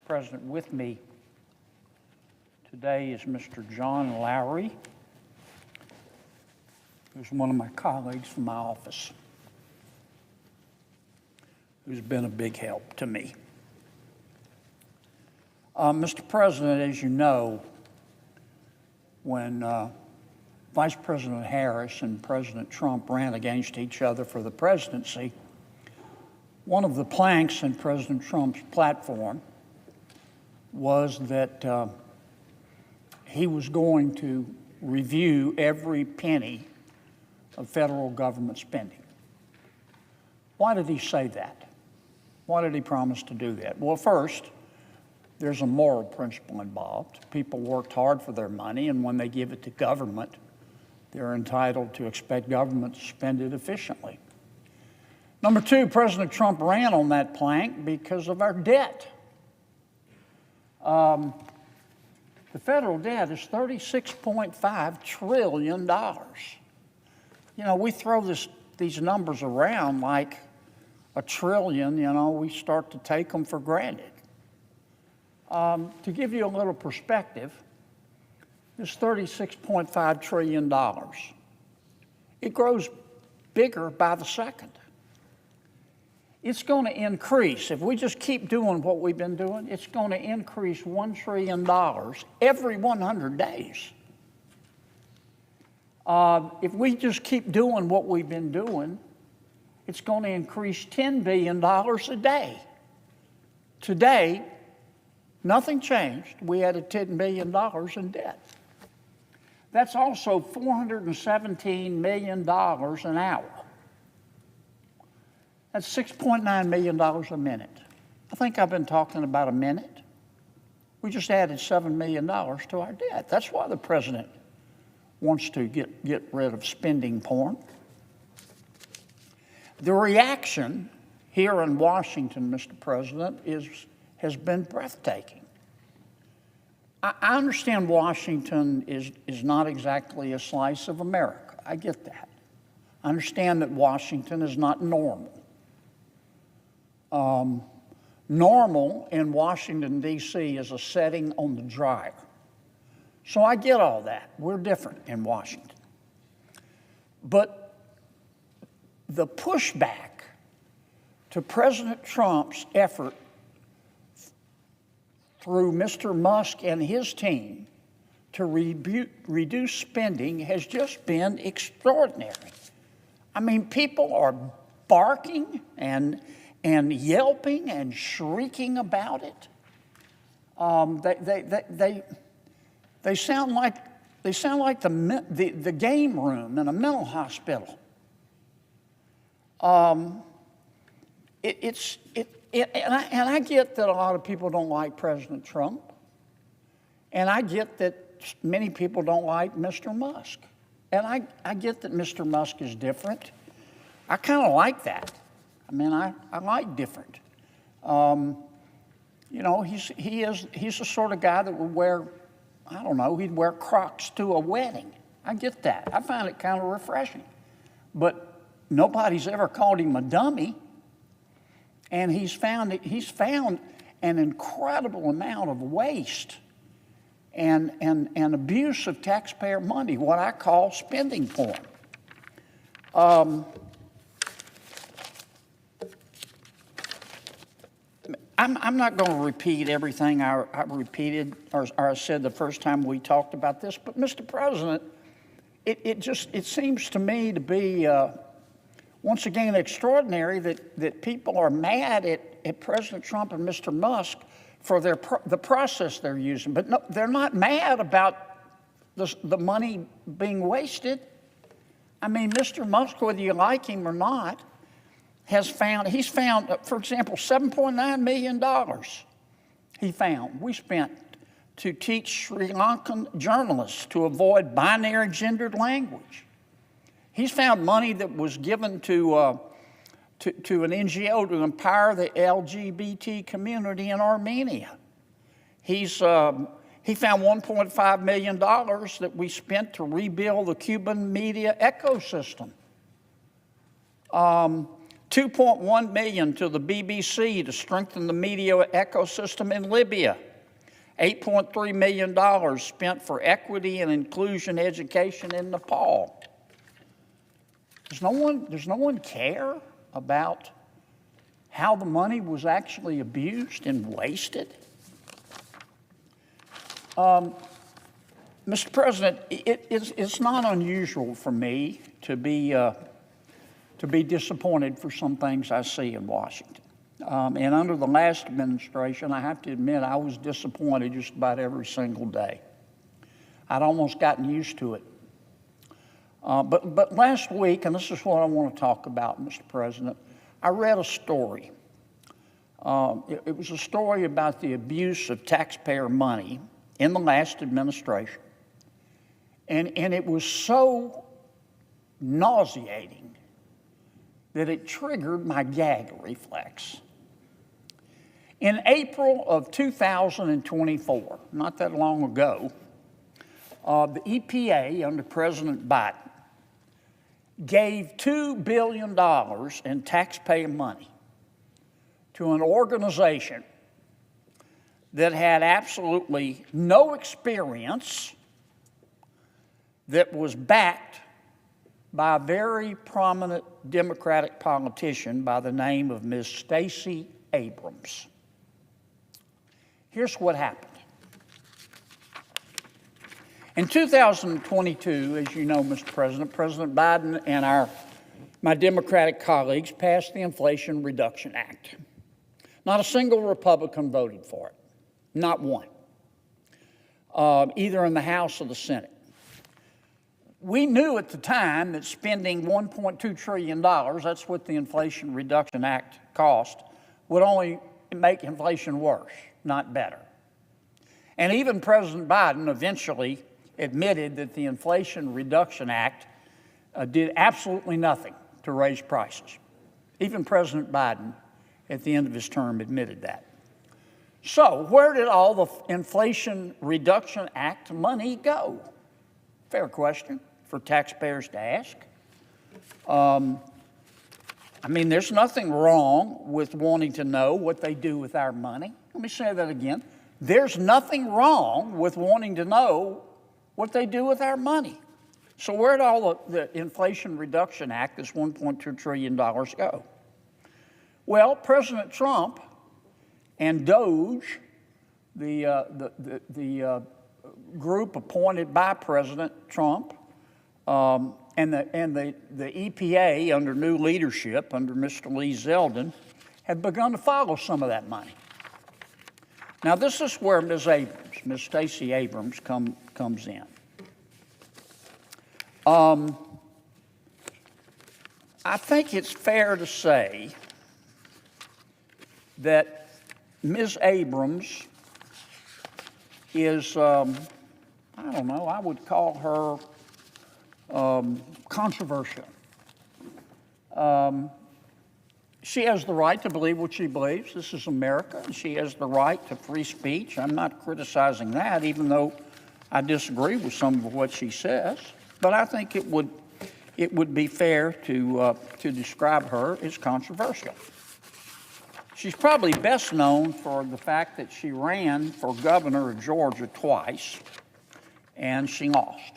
President, with me today is Mr. John Lowry, who's one of my colleagues from my office, who's been a big help to me. Mr. President, as you know, when Vice President Harris and President Trump ran against each other for the presidency, one of the planks in President Trump's platform was that he was going to review every penny of federal government spending. Why did he say that? Why did he promise to do that? Well, first, there's a moral principle involved. People worked hard for their money, and when they give it to government, they're entitled to expect government to spend it efficiently. Number two, President Trump ran on that plank because of our debt. The federal debt is $36.5 trillion. You know, we throw these numbers around like a trillion, you know, we start to take them for granted. To give you a little perspective, this $36.5 trillion, it grows bigger by the second. It's going to increase. If we just keep doing what we've been doing, it's going to increase $1 trillion every 100 days. If we just keep doing what we've been doing, it's going to increase $10 billion a day. Today, nothing changed. We added $10 billion in debt. That's also $417 million an hour. That's $6.9 million a minute. I think I've been talking about a minute. We just added $7 million to our debt. That's why the president wants to get rid of spending porn. The reaction here in Washington, Mr. President, has been breathtaking. I understand Washington is not exactly a slice of America. I get that. I understand that Washington is not normal. Normal in Washington, D.C. is a setting on the dryer. So I get all that. We're different in Washington. But the pushback to President Trump's effort through Mr. Musk and his team to reduce spending has just been extraordinary. I mean, people are barking and yelping and shrieking about it. They sound like the game room in a mental hospital. And I get that a lot of people don't like President Trump, and I get that many people don't like Mr. Musk, and I get that Mr. Musk is different. I kind of like that. I mean, I like different. You know, he's the sort of guy that would wear, I don't know, he'd wear Crocs to a wedding. I get that. I find it kind of refreshing. But nobody's ever called him a dummy. And he's found an incredible amount of waste and abuse of taxpayer money, what I call spending porn. I'm not going to repeat everything I repeated or I said the first time we talked about this, but Mr. President, it seems to me to be once again extraordinary that people are mad at President Trump and Mr. Musk for the process they're using, but no, they're not mad about the money being wasted. I mean, Mr. Musk, whether you like him or not, he's found, for example, $7.9 million we spent to teach Sri Lankan journalists to avoid binary gendered language. He's found money that was given to an NGO to empower the LGBT community in Armenia. He found $1.5 million that we spent to rebuild the Cuban media ecosystem. $2.1 million to the BBC to strengthen the media ecosystem in Libya. $8.3 million spent for equity and inclusion education in Nepal. Does no one care about how the money was actually abused and wasted? Mr. President, it's not unusual for me to be disappointed for some things I see in Washington. And under the last administration, I have to admit, I was disappointed just about every single day. I'd almost gotten used to it. But last week, and this is what I want to talk about, Mr. President, I read a story. It was a story about the abuse of taxpayer money in the last administration. And it was so nauseating that it triggered my gag reflex. In April of 2024, not that long ago, the EPA under President Biden gave $2 billion in taxpayer money to an organization that had absolutely no experience, that was backed by a very prominent Democratic politician by the name of Ms. Stacey Abrams. Here's what happened. In 2022, as you know, Mr. President, President Biden and my Democratic colleagues passed the Inflation Reduction Act. Not a single Republican voted for it, not one, either in the House or the Senate. We knew at the time that spending $1.2 trillion, that's what the Inflation Reduction Act cost, would only make inflation worse, not better. And even President Biden eventually admitted that the Inflation Reduction Act did absolutely nothing to raise prices. Even President Biden, at the end of his term, admitted that. So where did all the Inflation Reduction Act money go? Fair question for taxpayers to ask. I mean, there's nothing wrong with wanting to know what they do with our money. Let me say that again. There's nothing wrong with wanting to know what they do with our money. So where did all the Inflation Reduction Act, this $1.2 trillion, go? Well, President Trump and DOGE, the group appointed by President Trump, and the EPA under new leadership, under Mr. Lee Zeldin, have begun to follow some of that money. Now, this is where Ms. Stacey Abrams comes in. I think it's fair to say that Ms. Abrams is, I don't know, I would call her controversial. She has the right to believe what she believes. This is America, and she has the right to free speech. I'm not criticizing that, even though I disagree with some of what she says. But I think it would be fair to describe her as controversial. She's probably best known for the fact that she ran for governor of Georgia twice, and she lost.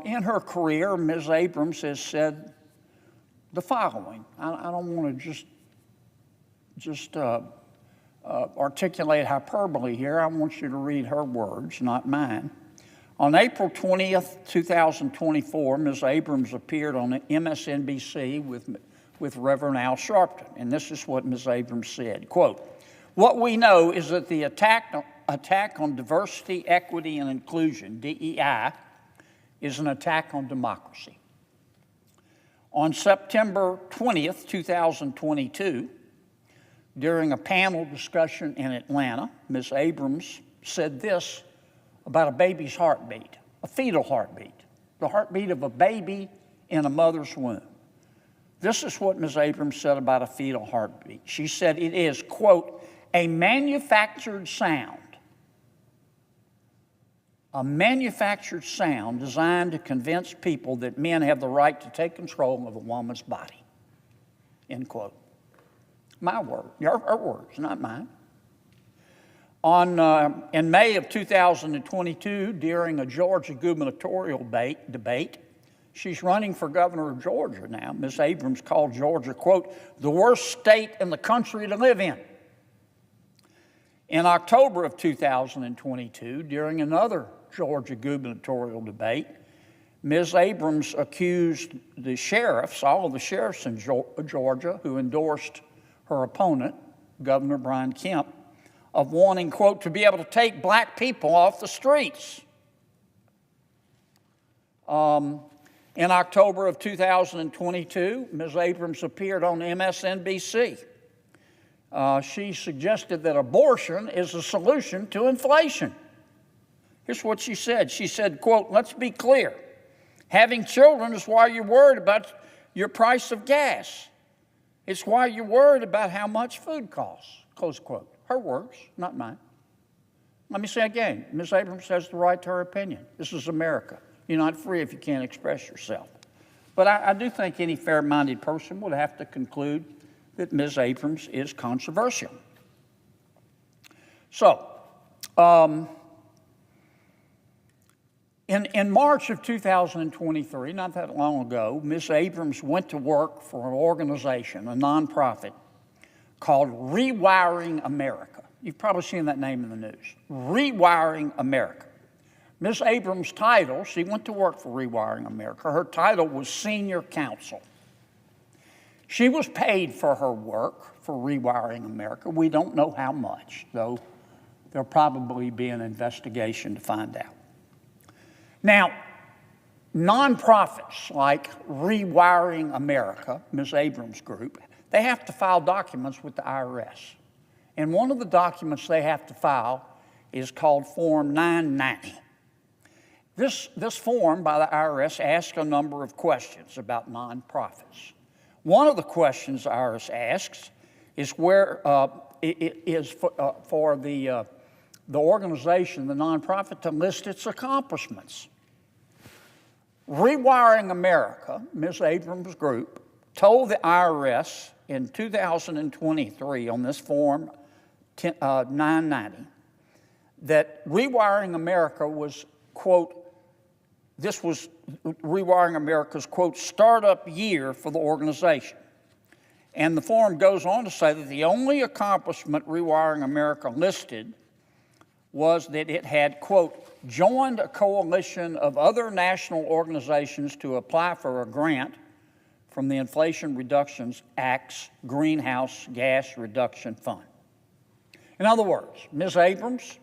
In her career, Ms. Abrams has said the following. I don't want to just articulate hyperbole here. I want you to read her words, not mine. On April 20th, 2024, Ms. Abrams appeared on MSNBC with Reverend Al Sharpton, and this is what Ms. Abrams said, quote, "What we know is that the attack on diversity, equity, and inclusion, DEI, is an attack on democracy." On September 20th, 2022, during a panel discussion in Atlanta, Ms. Abrams said this about a baby's heartbeat, a fetal heartbeat, the heartbeat of a baby in a mother's womb. This is what Ms. Abrams said about a fetal heartbeat. She said it is, quote, a manufactured sound designed to convince people that men have the right to take control of a woman's body. end quote. My word, her words, not mine. In May of 2022, during a Georgia gubernatorial debate, she's running for governor of Georgia now. Ms. Abrams called Georgia, quote, the worst state in the country to live in. In October of 2022, during another Georgia gubernatorial debate, Ms. Abrams accused the sheriffs, all of the sheriffs in Georgia who endorsed her opponent, Governor Brian Kemp, of wanting, quote, to be able to take black people off the streets. In October of 2022, Ms. Abrams appeared on MSNBC. She suggested that abortion is a solution to inflation. Here's what she said. She said, quote, let's be clear. Having children is why you're worried about your price of gas. It's why you're worried about how much food costs, close quote. Her words, not mine. Let me say again, Ms. Abrams has the right to her opinion. This is America. You're not free if you can't express yourself. But I do think any fair-minded person would have to conclude that Ms. Abrams is controversial. So, in March of 2023, not that long ago, Ms. Abrams went to work for an organization, a nonprofit, called Rewiring America. You've probably seen that name in the news. Rewiring America. Ms. Abrams' title, she went to work for Rewiring America. Her title was Senior Counsel. She was paid for her work for Rewiring America. We don't know how much, though there'll probably be an investigation to find out. Now, nonprofits like Rewiring America, Ms. Abrams' group, they have to file documents with the IRS. And one of the documents they have to file is called Form 990. This form by the IRS asks a number of questions about nonprofits. One of the questions the IRS asks is where it is for the organization, the nonprofit, to list its accomplishments. Rewiring America, Ms. Abrams' group, told the IRS in 2023 on this Form 990 that Rewiring America was, quote, this was Rewiring America's, quote, startup year for the organization. And the form goes on to say that the only accomplishment Rewiring America listed was that it had, quote, joined a coalition of other national organizations to apply for a grant from the Inflation Reduction Act's Greenhouse Gas Reduction Fund. In other words, Ms. Abrams'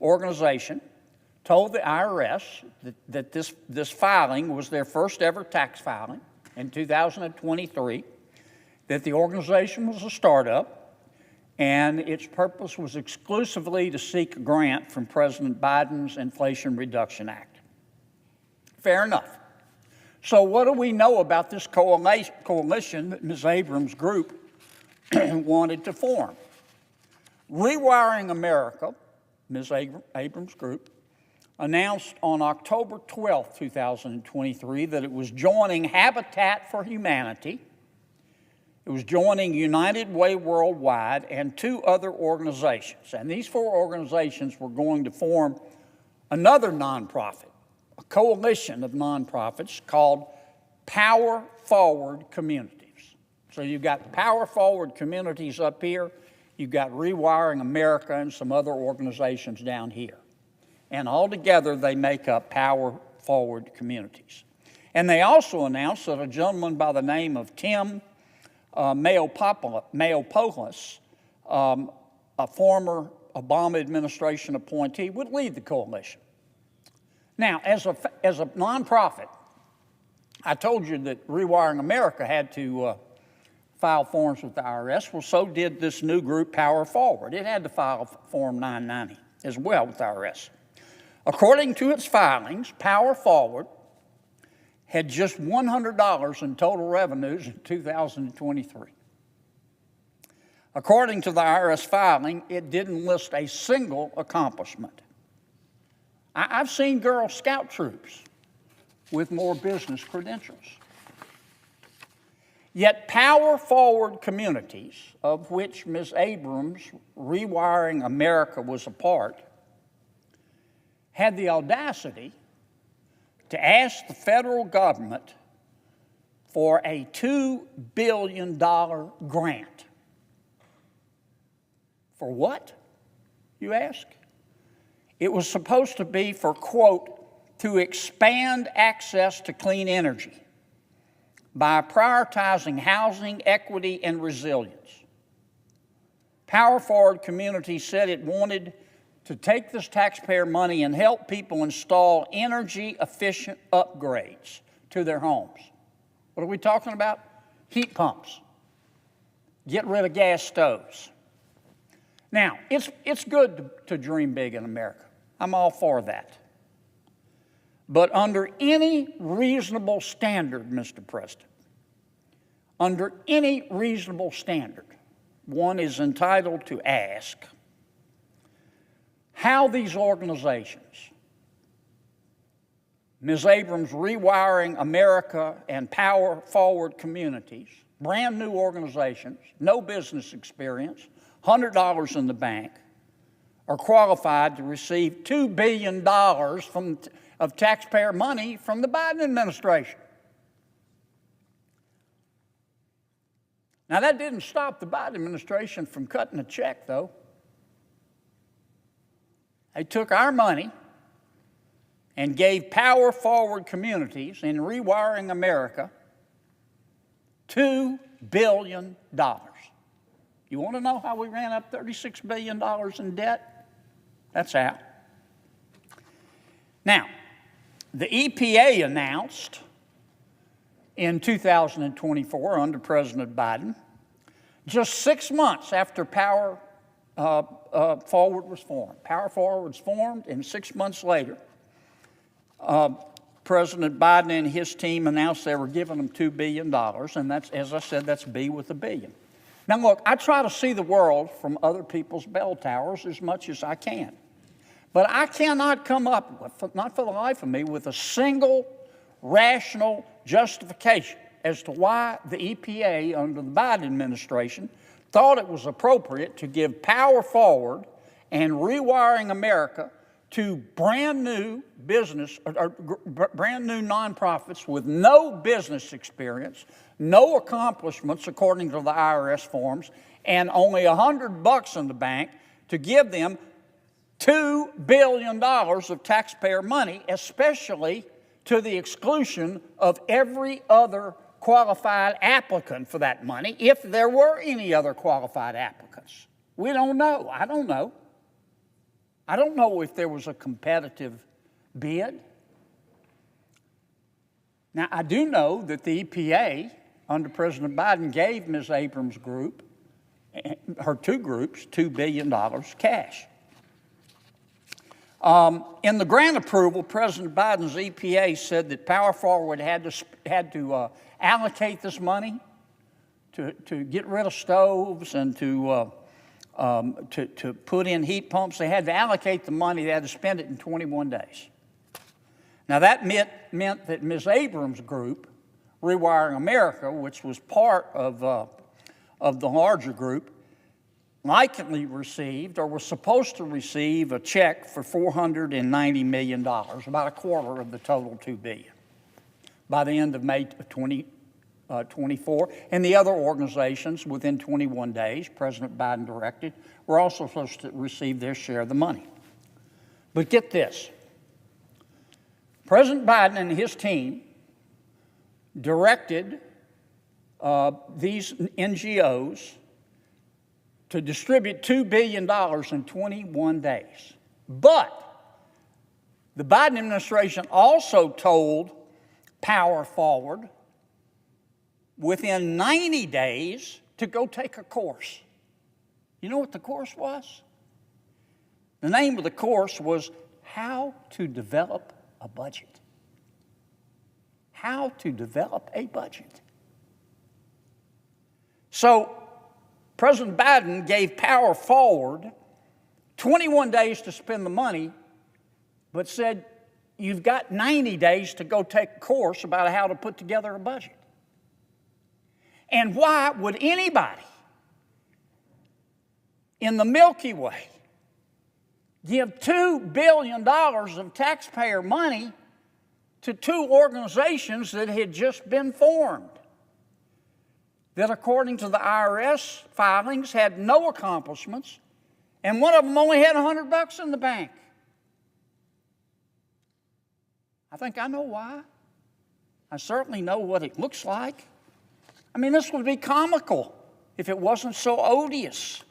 organization told the IRS that this filing was their first ever tax filing in 2023, that the organization was a startup, and its purpose was exclusively to seek a grant from President Biden's Inflation Reduction Act. Fair enough. So what do we know about this coalition that Ms. Abrams' group wanted to form? Rewiring America, Ms. Abrams' group, announced on October 12, 2023, that it was joining Habitat for Humanity, it was joining United Way Worldwide, and two other organizations. And these four organizations were going to form another nonprofit, a coalition of nonprofits called Power Forward Communities. So you've got Power Forward Communities up here, you've got Rewiring America and some other organizations down here. And altogether they make up Power Forward Communities. And they also announced that a gentleman by the name of Tim Mayopoulos, a former Obama administration appointee, would lead the coalition. Now, as a nonprofit, I told you that Rewiring America had to file forms with the IRS. Well, so did this new group, Power Forward. It had to file Form 990 as well with the IRS. According to its filings, Power Forward had just $100 in total revenues in 2023. According to the IRS filing, it didn't list a single accomplishment. I've seen Girl Scout troops with more business credentials. Yet power-forward communities, of which Ms. Abrams' Rewiring America was a part, had the audacity to ask the federal government for a $2 billion grant. For what, you ask? It was supposed to be for, quote, to expand access to clean energy by prioritizing housing, equity, and resilience. Power-forward communities said it wanted to take this taxpayer money and help people install energy-efficient upgrades to their homes. What are we talking about? Heat pumps. Get rid of gas stoves. Now, it's good to dream big in America. I'm all for that. But under any reasonable standard, Mr. President, under any reasonable standard, one is entitled to ask how these organizations, Ms. Abrams' Rewiring America and Power Forward Communities, brand new organizations, no business experience, $100 in the bank, are qualified to receive $2 billion of taxpayer money from the Biden administration. Now, that didn't stop the Biden administration from cutting a check, though. They took our money and gave power-forward communities in Rewiring America $2 billion. You want to know how we ran up $36 billion in debt? That's how. Now, the EPA announced in 2024 under President Biden, just 6 months after Power Forward was formed. Power Forward was formed, and 6 months later, President Biden and his team announced they were giving them $2 billion, and that's, as I said, that's B with a billion. Now look, I try to see the world from other people's bell towers as much as I can. But I cannot come up with, not for the life of me, with a single rational justification as to why the EPA under the Biden administration thought it was appropriate to give Power Forward and Rewiring America to brand new business, or brand new nonprofits with no business experience, no accomplishments according to the IRS forms, and only $100 in the bank to give them $2 billion of taxpayer money, especially to the exclusion of every other qualified applicant for that money, if there were any other qualified applicants. We don't know. I don't know. I don't know if there was a competitive bid. Now, I do know that the EPA, under President Biden, gave Ms. Abrams' group, her two groups, $2 billion cash. In the grant approval, President Biden's EPA said that Power Forward had to allocate this money to get rid of stoves and to put in heat pumps. They had to allocate the money. They had to spend it in 21 days. Now, that meant that Ms. Abrams' group, Rewiring America, which was part of the larger group, likely received or was supposed to receive a check for $490 million, about a quarter of the total $2 billion, by the end of May 2024. And the other organizations, within 21 days, President Biden directed, were also supposed to receive their share of the money. But get this. President Biden and his team directed these NGOs to distribute $2 billion in 21 days. But the Biden administration also told Power Forward within 90 days to go take a course. You know what the course was? The name of the course was How to Develop a Budget. How to develop a budget. So, President Biden gave Power Forward 21 days to spend the money, but said, you've got 90 days to go take a course about how to put together a budget. And why would anybody in the Milky Way give $2 billion of taxpayer money to two organizations that had just been formed, that according to the IRS filings had no accomplishments, and one of them only had $100 in the bank? I think I know why. I certainly know what it looks like. I mean, this would be comical if it wasn't so odious.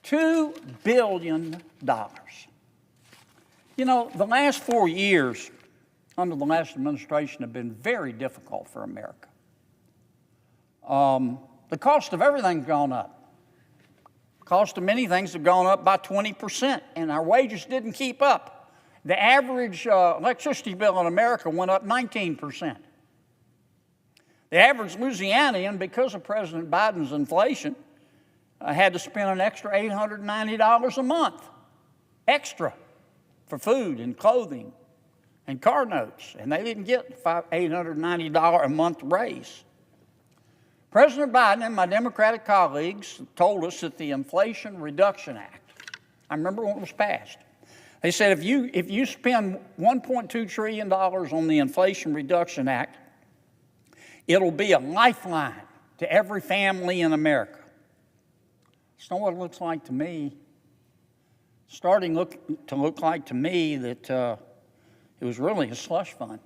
$2 billion. You know, the last 4 years under the last administration have been very difficult for America. The cost of everything's gone up. The cost of many things have gone up by 20%, and our wages didn't keep up. The average electricity bill in America went up 19%. The average Louisianian, because of President Biden's inflation, had to spend an extra $890 a month, extra, for food and clothing and car notes, and they didn't get $890 a month raise. President Biden and my Democratic colleagues told us that the Inflation Reduction Act, I remember when it was passed, they said if you spend $1.2 trillion on the Inflation Reduction Act, it'll be a lifeline to every family in America. It's not what it looks like to me. It's starting to look like to me that it was really a slush fund.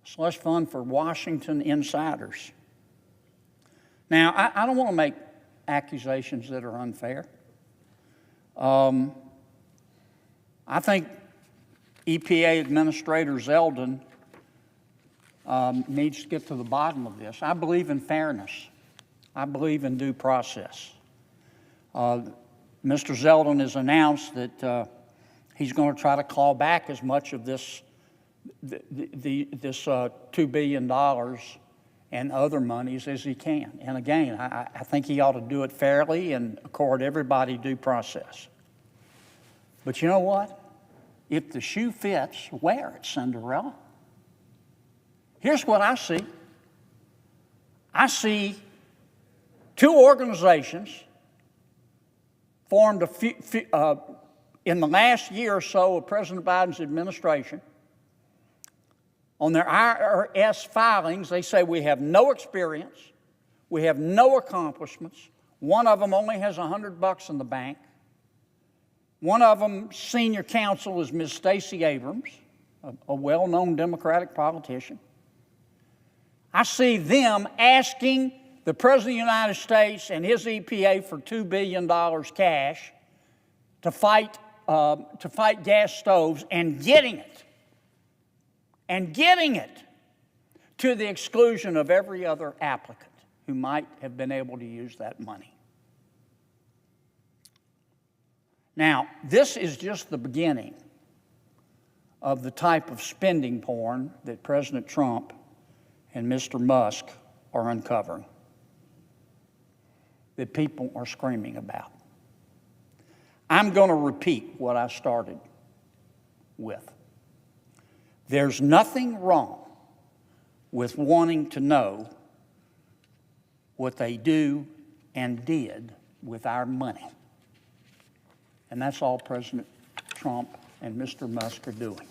A slush fund for Washington insiders. Now, I don't want to make accusations that are unfair. I think EPA Administrator Zeldin needs to get to the bottom of this. I believe in fairness. I believe in due process. Mr. Zeldin has announced that he's going to try to claw back as much of this $2 billion and other monies as he can. And again, I think he ought to do it fairly and accord everybody due process. But you know what? If the shoe fits, wear it, Cinderella. Here's what I see. I see two organizations formed in the last year or so of President Biden's administration. On their IRS filings, they say we have no experience, we have no accomplishments. One of them only has $100 in the bank. One of them, senior counsel, is Ms. Stacey Abrams, a well-known Democratic politician. I see them asking the President of the United States and his EPA for $2 billion cash to fight gas stoves and getting it to the exclusion of every other applicant who might have been able to use that money. Now, this is just the beginning of the type of spending porn that President Trump and Mr. Musk are uncovering, that people are screaming about. I'm going to repeat what I started with. There's nothing wrong with wanting to know what they do and did with our money. And that's all President Trump and Mr. Musk are doing.